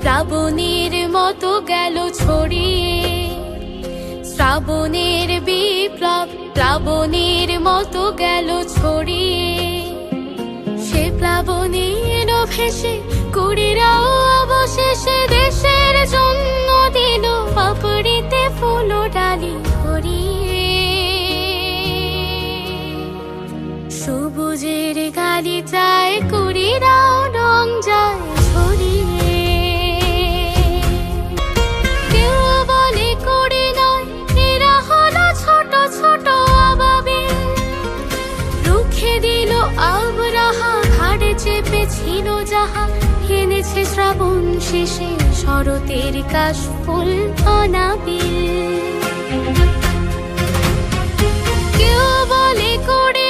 প্লাবনের মতো গেল ছড়িয়ে। শ্রাবণের বিপ্লব প্লাবনের মতো গেল ছড়িয়ে। সে প্লাবনের ভেসে কুড়িরাও অবশেষে দেশের জন্য দিল পাপড়িতে ফুল ডালি ভরিয়ে। সবুজের গালিচায় কুড়িরাও রং যায় ছড়িয়ে। কেউ বলে কুড়ি নয়, এরা হলো ছোট ছোট আবাবিল। রুখে দিল আবরাহা, ঘাড়ে চেপেছিল যাহা, এনেছে শ্রাবণ শেষে শরতের কাশফুল অনাবিল। কেউ বলে কুড়ি